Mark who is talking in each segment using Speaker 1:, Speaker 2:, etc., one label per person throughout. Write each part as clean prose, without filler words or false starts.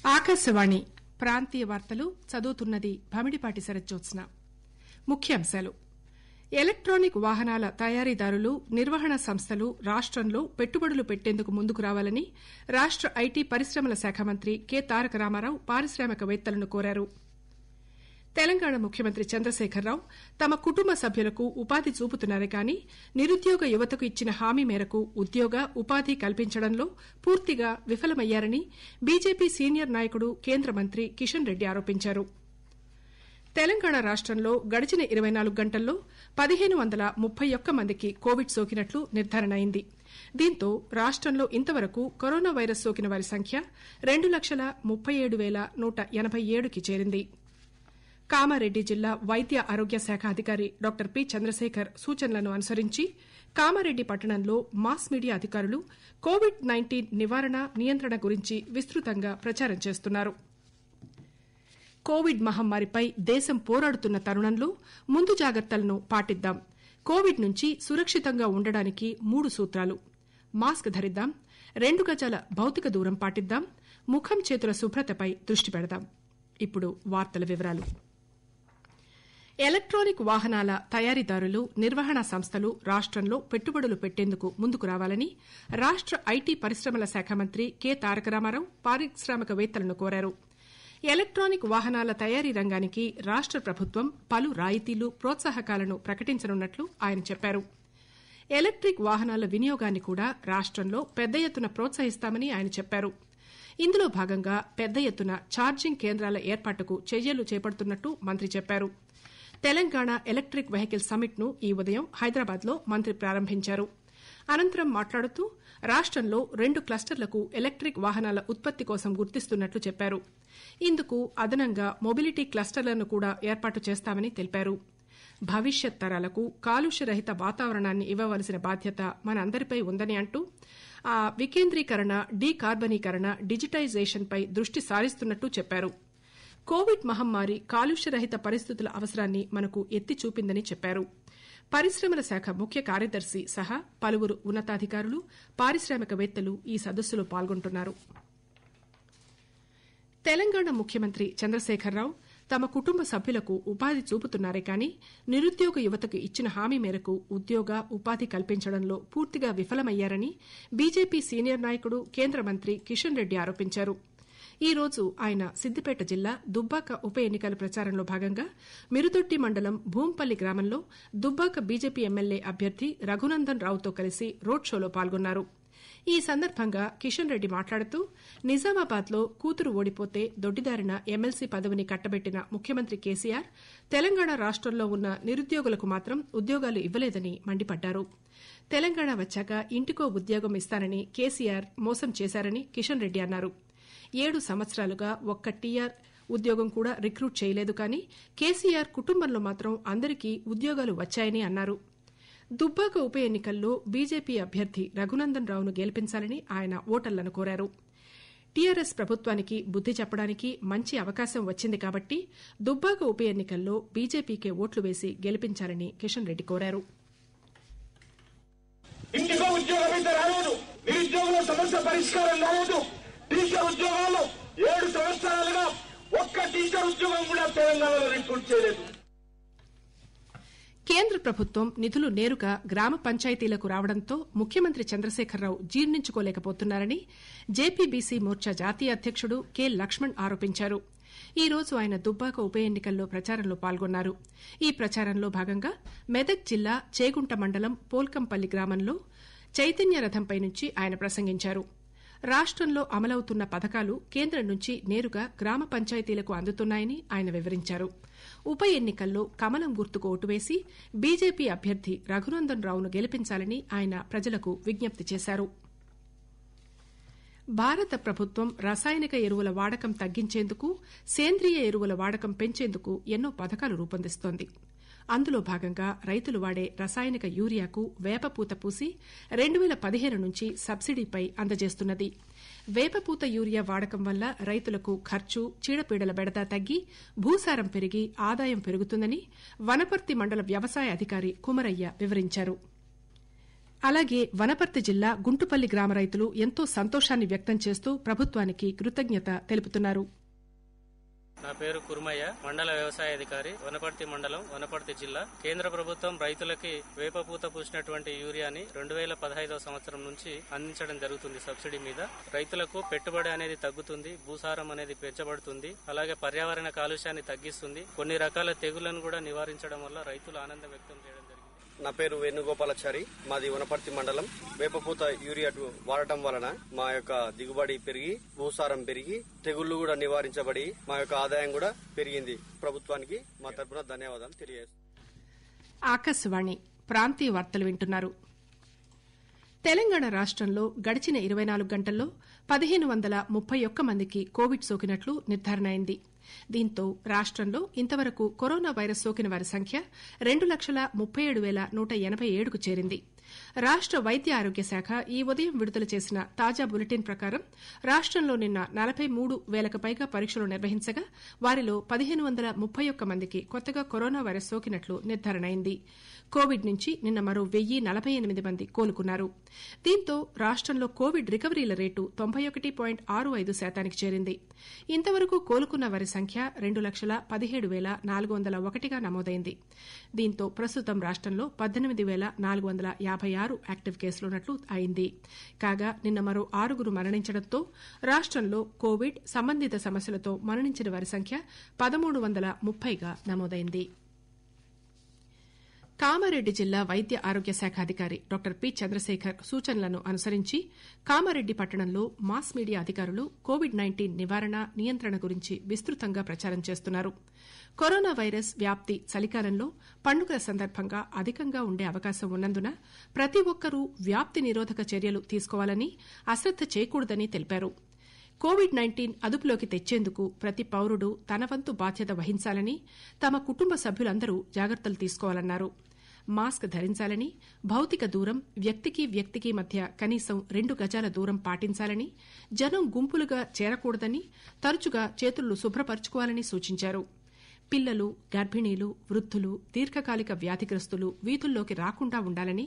Speaker 1: ఆకాశవాణి ప్రాంతీయ వార్తలు చదువుతున్నది భమిడిపాటి శరజ్జోత్స్న. ముఖ్యాంశాలు: ఎలక్టానిక్ వాహనాల తయారీదారులు, నిర్వహణ సంస్థలు రాష్టంలో పెట్టుబడులు పెట్టేందుకు ముందుకు రావాలని రాష్ట ఐటీ పరిశ్రమల శాఖ మంత్రి కె తారక రామారావు పారిశ్రామికవేత్తలను కోరారు. తెలంగాణ ముఖ్యమంత్రి చంద్రశేఖరరావు తమ కుటుంబ సభ్యులకు ఉపాధి చూపుతున్నారే కానీ నిరుద్యోగ యువతకు ఇచ్చిన హామీ మేరకు ఉద్యోగ, ఉపాధి కల్పించడంలో పూర్తిగా విఫలమయ్యారని బీజేపీ సీనియర్ నాయకుడు కేంద్ర మంత్రి కిషన్ రెడ్డి ఆరోపించారు. తెలంగాణ రాష్టంలో గడిచిన 24 గంటల్లో 1531 మందికి కోవిడ్ సోకినట్లు నిర్ధారణ అయింది. దీంతో రాష్టంలో ఇంతవరకు కరోనా వైరస్ సోకిన వారి సంఖ్య 2,37,187కి చేరింది. కామారెడ్డి జిల్లా వైద్య ఆరోగ్య శాఖ అధికారి డాక్టర్ పి చంద్రశేఖర్ సూచనలను అనుసరించి కామారెడ్డి పట్టణంలో మాస్ మీడియా అధికారులు కోవిడ్-19 నివారణ, నియంత్రణ గురించి విస్తృతంగా ప్రచారం చేస్తున్నారు. కోవిడ్ మహమ్మారిపై దేశం పోరాడుతున్న తరుణంలో ముందు జాగ్రత్తలను పాటిద్దాం. కోవిడ్ నుంచి సురక్షితంగా ఉండడానికి 3 సూత్రాలు: మాస్క్ ధరిద్దాం, 2 గజాల భౌతిక దూరం పాటిద్దాం, ముఖం చేతుల శుభ్రతపై దృష్టి పెడదాం. ఇప్పుడు వార్తల వివరాలు. ఎలక్టానిక్ వాహనాల తయారీదారులు, నిర్వహణ సంస్థలు రాష్టంలో పెట్టుబడులు పెట్టేందుకు ముందుకు రావాలని రాష్ట ఐటీ పరిశ్రమల శాఖ మంత్రి కె తారక రామారావు పారిశ్రామికవేత్తలను కోరారు. ఎలక్టానిక్ వాహనాల తయారీ రంగానికి రాష్ట ప్రభుత్వం పలు రాయితీలు, ప్రోత్సాహకాలను ప్రకటించనున్నట్లు ఆయన చెప్పారు. ఎలక్టిక్ వాహనాల వినియోగాన్ని కూడా రాష్టంలో పెద్ద ఎత్తున ప్రోత్సహిస్తామని ఆయన చెప్పారు. ఇందులో భాగంగా పెద్ద ఎత్తున ఛార్జింగ్ కేంద్రాల ఏర్పాటుకు చర్యలు చేపడుతున్నట్టు మంత్రి చెప్పారు. తెలంగాణ ఎలక్టిక్ వెహికల్ సమ్మిట్ ను ఈ ఉదయం హైదరాబాద్ లో మంత్రి ప్రారంభించారు. అనంతరం మాట్లాడుతూ రాష్టంలో 2 క్లస్టర్లకు ఎలక్టిక్ వాహనాల ఉత్పత్తి కోసం గుర్తిస్తున్నట్లు చెప్పారు. ఇందుకు అదనంగా మొబిలిటీ క్లస్టర్లను కూడా ఏర్పాటు చేస్తామని తెలిపారు. భవిష్యత్ తరాలకు కాలుష్యరహిత వాతావరణాన్ని ఇవ్వవలసిన బాధ్యత మనందరిపై ఉందని అంటూ వికేంద్రీకరణ, డీకార్బనీకరణ, డిజిటైజేషన్ పై దృష్టి సారిస్తున్నట్టు చెప్పారు. కోవిడ్ మహమ్మారి కాలుష్యరహిత పరిస్థితుల అవసరాన్ని మనకు ఎత్తి చూపిందని చెప్పారు. పరిశ్రమల శాఖ ముఖ్య కార్యదర్శి సహా పలువురు ఉన్నతాధికారులు, పారిశ్రామికవేత్తలు ఈ సదస్సులో పాల్గొంటున్నారు. తెలంగాణ ముఖ్యమంత్రి చంద్రశేఖరరావు తమ కుటుంబ సభ్యులకు ఉపాధి చూపుతున్నారే కానీ నిరుద్యోగ యువతకు ఇచ్చిన హామీ మేరకు ఉద్యోగ, ఉపాధి కల్పించడంలో పూర్తిగా విఫలమయ్యారని బీజేపీ సీనియర్ నాయకుడు కేంద్ర మంత్రి కిషన్ రెడ్డి ఆరోపించారు. ఈ రోజు ఆయన సిద్దిపేట జిల్లా దుబ్బాక ఉప ఎన్నికల ప్రచారంలో భాగంగా మిరుదొడ్డి మండలం భూంపల్లి గ్రామంలో దుబ్బాక బీజేపీ ఎమ్మెల్యే అభ్యర్థి రఘునందన్ రావుతో కలిసి రోడ్ షోలో పాల్గొన్నారు. ఈ సందర్భంగా కిషన్ రెడ్డి మాట్లాడుతూ నిజామాబాద్ లో కూతురు ఓడిపోతే దొడ్డిదారిన ఎమ్మెల్సీ పదవిని కట్టబెట్టిన ముఖ్యమంత్రి కేసీఆర్ తెలంగాణ రాష్టంలో ఉన్న నిరుద్యోగులకు మాత్రం ఉద్యోగాలు ఇవ్వలేదని మండిపడ్డారు. తెలంగాణ వచ్చాక ఇంటికో ఉద్యోగం ఇస్తానని కేసీఆర్ మోసం చేశారని కిషన్ రెడ్డి అన్నారు. 7 సంవత్సరాలుగా ఒక్క టీఆర్ ఉద్యోగం కూడా రిక్రూట్ చేయలేదు కానీ కేసీఆర్ కుటుంబంలో మాత్రం అందరికీ ఉద్యోగాలు వచ్చాయని అన్నారు. దుబ్బాక ఉప ఎన్నికల్లో బీజేపీ అభ్యర్థి రఘునందన్ రావును గెలిపించాలని ఆయన ఓటర్లను కోరారు. టీఆర్ఎస్ ప్రభుత్వానికి బుద్ది చెప్పడానికి మంచి అవకాశం వచ్చింది కాబట్టి దుబ్బాక ఉప ఎన్నికల్లో బీజేపీకే ఓట్లు వేసి గెలిపించాలని కిషన్ రెడ్డి కోరారు.
Speaker 2: ఇంటికో ఉద్యోగం అయితే రాలేదు, నిరుద్యోగుల సమస్య పరిష్కారం రాలేదు. టీచర్ ఉద్యోగాలు 7 సంవత్సరాలుగా ఒక్క టీచర్ ఉద్యోగం కూడా తెలంగాణలో రిక్రూట్ చేయలేదు.
Speaker 1: కేంద్ర ప్రభుత్వం నిధులు నేరుగా గ్రామ పంచాయతీలకు రావడంతో ముఖ్యమంత్రి చంద్రశేఖరరావు జీర్ణించుకోలేకపోతున్నారని జేపీబీసీ మోర్చా జాతీయ అధ్యకుడు కె లక్ష్మణ్ ఆరోపించారు. ఈ రోజు ఆయన దుబ్బాక ఉప ఎన్నికల్లో ప్రచారంలో పాల్గొన్నారు. ఈ ప్రచారంలో భాగంగా మెదక్ జిల్లా చేగుంట మండలం పోల్కంపల్లి గ్రామంలో చైతన్య రథంపై నుంచి ఆయన ప్రసంగించారు. రాష్టంలో అమలవుతున్న పథకాలు కేంద్రం నుంచి నేరుగా గ్రామ పంచాయతీలకు అందుతున్నాయని ఆయన వివరించారు. ఉప ఎన్నికల్లో కమలం గుర్తుకు ఓటు వేసి బీజేపీ అభ్యర్థి రఘునందన్ రావును గెలిపించాలని ఆయన ప్రజలకు విజ్ఞప్తి చేశారు. భారత ప్రభుత్వం రసాయనిక ఎరువుల వాడకం తగ్గించేందుకు, సేంద్రియ ఎరువుల వాడకం పెంచేందుకు ఎన్నో పథకాలు రూపొందిస్తోంది. అందులో భాగంగా రైతులు వాడే రసాయనిక యూరియాకు వేపపూత పూసి 2015 నుంచి సబ్సిడీపై అందజేస్తున్నది. వేపపూత యూరియా వాడకం వల్ల రైతులకు ఖర్చు, చీడపీడల బెడద తగ్గి భూసారం పెరిగి ఆదాయం పెరుగుతుందని వనపర్తి మండల వ్యవసాయ అధికారి కుమరయ్య వివరించారు. అలాగే వనపర్తి జిల్లా గుంటుపల్లి గ్రామ రైతులు ఎంతో సంతోషాన్ని వ్యక్తం చేస్తూ ప్రభుత్వానికి కృతజ్ఞత తెలుపుతున్నారు.
Speaker 3: నా పేరు కుర్మయ్య, మండల వ్యవసాయ అధికారి, వనపర్తి మండలం, వనపర్తి జిల్లా. కేంద్ర ప్రభుత్వం రైతులకి వేపపూత పూసినటువంటి యూరియాని 2015వ సంవత్సరం నుంచి అందించడం జరుగుతుంది సబ్సిడీ మీద. రైతులకు పెట్టుబడి అనేది తగ్గుతుంది, భూసారం అనేది పెంచబడుతుంది, అలాగే పర్యావరణ కాలుష్యాన్ని తగ్గిస్తుంది. కొన్ని రకాల తెగుళ్లను కూడా నివారించడం వల్ల రైతులు ఆనందం వ్యక్తం చేయడం జరిగింది.
Speaker 4: నా పేరు వేణుగోపాలాచారి, మాది వనపర్తి మండలం. వేపపూత యూరియా వాడటం వలన మా యొక్క దిగుబడి పెరిగి, భూసారం పెరిగి, తెగుళ్లు కూడా నివారించబడి మా యొక్క ఆదాయం కూడా పెరిగింది. ప్రభుత్వానికి మా తరఫున ధన్యవాదాలు తెలియజేస్తాను.
Speaker 1: ఆకాశవాణి ప్రాంతీయ వార్తలు వింటున్నారు. తెలంగాణ రాష్టంలో గడిచిన 24 గంటల్లో 1531 మందికి కోవిడ్ సోకినట్లు నిర్ధారణ అయింది. దీంతో రాష్టంలో ఇంతవరకు కరోనా వైరస్ సోకిన వారి సంఖ్య 2,37,187కు చేరింది. రాష్ట వైద్య ఆరోగ్య శాఖ ఈ ఉదయం విడుదల చేసిన తాజా బులెటిన్ ప్రకారం రాష్టంలో నిన్న 43,000కు పైగా పరీక్షలు నిర్వహించగా వారిలో 1,531 మందికి కొత్తగా కరోనా వైరస్ సోకినట్లు నిర్ధారణ అయింది. కోవిడ్ నుంచి నిన్న మరో 1,048 మంది కోలుకున్నారు. దీంతో రాష్టంలో కోవిడ్ రికవరీల రేటు 91.65% చేరింది. ఇంతవరకు కోలుకున్న వారి సంఖ్య 2,17,401గా నమోదైంది. దీంతో ప్రస్తుతం రాష్టంలో 18,456 యాక్టివ్ కేసులున్నట్లు అయింది. కాగా నిన్న మరో 6 మరణించడంతో రాష్టంలో కోవిడ్ సంబంధిత సమస్యలతో మరణించిన వారి సంఖ్య 1,330గా నమోదైంది. కామారెడ్డి జిల్లా వైద్య ఆరోగ్య శాఖ అధికారి డాక్టర్ పి చంద్రశేఖర్ సూచనలను అనుసరించి కామారెడ్డి పట్టణంలో మాస్ మీడియా అధికారులు కోవిడ్-19 నివారణ, నియంత్రణ గురించి విస్తృతంగా ప్రచారం చేస్తున్నారు. కరోనా వైరస్ వ్యాప్తి చలికాలంలో పండుగల సందర్భంగా అధికంగా ఉండే అవకాశం ఉన్నందున ప్రతి ఒక్కరూ వ్యాప్తి నిరోధక చర్యలు తీసుకోవాలని, అశ్రద్ద చేయకూడదని తెలిపారు. కోవిడ్-19 అదుపులోకి తెచ్చేందుకు ప్రతి పౌరుడు తన వంతు బాధ్యత వహించాలని, తమ కుటుంబ సభ్యులందరూ జాగ్రత్తలు తీసుకోవాలన్నారు. మాస్క్ ధరించాలని, భౌతిక దూరం, వ్యక్తికి వ్యక్తికి మధ్య కనీసం 2 గజాల దూరం పాటించాలని, జనం గుంపులుగా చేరకూడదని, తరచుగా చేతులు శుభ్రపరచుకోవాలని సూచించారు. పిల్లలు, గర్భిణీలు, వృద్ధులు, దీర్ఘకాలిక వ్యాధిగ్రస్తులు వీధుల్లోకి రాకుండా ఉండాలని,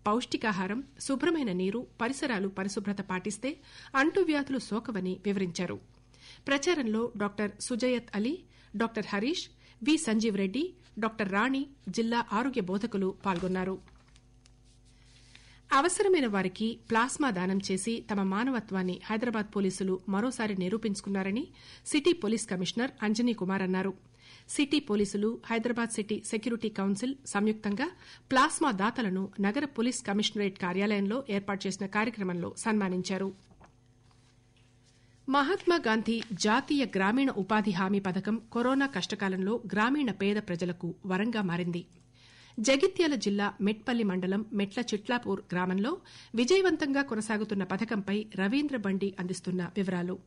Speaker 1: పౌష్టికాహారం, శుభ్రమైన నీరు, పరిసరాలు పరిశుభ్రత పాటిస్తే అంటువ్యాధులు సోకవని వివరించారు. ప్రచారంలో డాక్టర్ సుజయత్ అలీ, డాక్టర్ హరీష్, వి సంజీవ్ రెడ్డి, డాక్టర్ రాణి, జిల్లా ఆరోగ్య బోధకులు పాల్గొన్నారు. అవసరమైన వారికి ప్లాస్మా దానం చేసి తమ మానవత్వాన్ని హైదరాబాద్ పోలీసులు మరోసారి నిరూపించుకున్నారని city police commissioner Anjani Kumar అన్నారు. సిటీ పోలీసులు, హైదరాబాద్ సిటీ సెక్యూరిటీ కౌన్సిల్ సంయుక్తంగా ప్లాస్మా దాతలను నగర పోలీస్ కమిషనరేట్ కార్యాలయంలో ఏర్పాటు చేసిన కార్యక్రమంలో సన్మానించారు. మహాత్మాగాంధీ జాతీయ గ్రామీణ ఉపాధి హామీ పథకం కరోనా కష్టకాలంలో గ్రామీణ పేద ప్రజలకు వరంగా మారింది. జగిత్యాల జిల్లా మెట్పల్లి మండలం మెట్ల చిట్లాపూర్ గ్రామంలో విజయవంతంగా కొనసాగుతున్న పథకంపై రవీంద్ర బండి అందిస్తున్న వివరాలు.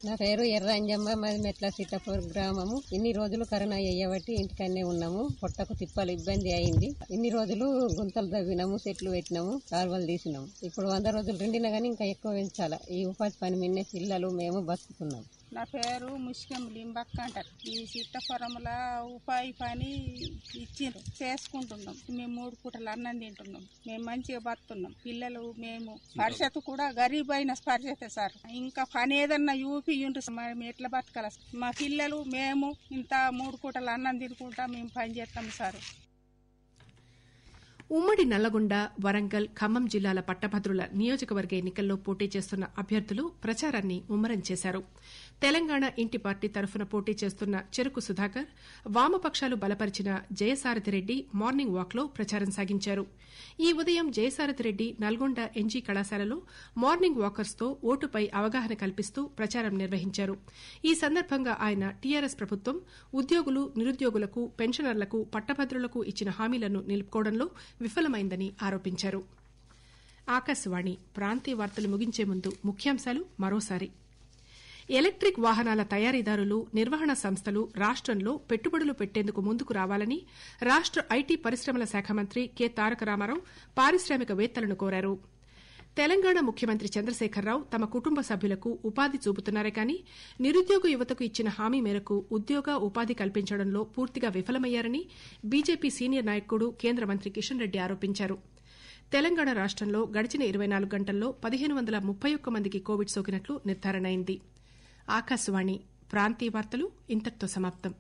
Speaker 5: నా పేరు ఎర్ర అంజమ్మ, మాది మెట్ల చిట్టపూర్ గ్రామము. ఇన్ని రోజులు కరోనా అయ్యబట్టి ఇంటికన్నే ఉన్నాము. పొట్టకు తిప్పలు ఇబ్బంది అయింది. ఇన్ని రోజులు గుంతలు తవ్వినాము, చెట్లు పెట్టినాము, కాలువలు తీసినాము. ఇప్పుడు 100 రోజులు రెండినా గానీ ఇంకా ఎక్కువ పెంచాలా. ఈ ఉపాధి పని మిన్నే పిల్లలు మేము బతుకుతున్నాం.
Speaker 6: నా పేరు ముష్కం లింబక్క అంటారు. ఈ చిట్టపురంల ఉపాధి పని ఇచ్చిండ్రు, చేసుకుంటున్నాం. మేము 3 పూటలు అన్నం తింటున్నాం. మేము మంచిగా బతున్నాం. పిల్లలు మేము పరిషత్ కూడా గరీబ్ అయిన పరిషత్ సార్. ఇంకా పని ఏదన్నా యూపియుండ్రు, మేము ఎట్లా బతకాల? మా పిల్లలు మేము ఇంత 3 పూటలు అన్నం తినుకుంటా మేము పని చేస్తాం సార్.
Speaker 1: ఉమ్మడి నల్లగొండ, వరంగల్, ఖమ్మం జిల్లాల పట్టభద్రుల నియోజకవర్గ ఎన్నికల్లో పోటీ చేస్తున్న అభ్యర్థులు ప్రచారాన్ని ముమ్మరం చేశారు. తెలంగాణ ఇంటి పార్టీ తరఫున పోటీ చేస్తున్న చెరుకు సుధాకర్, వామపక్షాలు బలపరిచిన జయసారథిరెడ్డి మార్నింగ్ వాక్లో ప్రచారం సాగించారు. ఈ ఉదయం జయసారథిరెడ్డి నల్గొండ ఎన్జీ కళాశాలలో మార్నింగ్ వాకర్స్తో ఓటుపై అవగాహన కల్పిస్తూ ప్రచారం నిర్వహించారు. ఈ సందర్భంగా ఆయన టీఆర్ఎస్ ప్రభుత్వం ఉద్యోగులు, నిరుద్యోగులకు, పెన్షనర్లకు, పట్టభద్రులకు ఇచ్చిన హామీలను నిలుపుకోవడంలో విఫలమైందని ఆరోపించారు. ఆకాశవాణి ప్రాంతీయ వార్తలు ముగించే ముందు ముఖ్యాంశాలు మరోసారి. ఎలక్టిక్ వాహనాల తయారీదారులు, నిర్వహణ సంస్థలు రాష్టంలో పెట్టుబడులు పెట్టేందుకు ముందుకు రావాలని రాష్ట ఐటీ పరిశ్రమల శాఖ మంత్రి కె తారక రామారావు పారిశ్రామికవేత్తలను కోరారు. తెలంగాణ ముఖ్యమంత్రి చంద్రశేఖరరావు తమ కుటుంబ సభ్యులకు ఉపాధి చూపుతున్నారే కానీ నిరుద్యోగ యువతకు ఇచ్చిన హామీ మేరకు ఉద్యోగ, ఉపాధి కల్పించడంలో పూర్తిగా విఫలమయ్యారని బీజేపీ సీనియర్ నాయకుడు, కేంద్ర మంత్రి కిషన్ రెడ్డి ఆరోపించారు. తెలంగాణ రాష్టంలో గడిచిన 24 గంటల్లో 1531 మందికి కోవిడ్ సోకినట్లు నిర్ధారణ అయింది. ఆకాశవాణి ప్రాంతీయ వార్తలు ఇంతటితో సమాప్తం.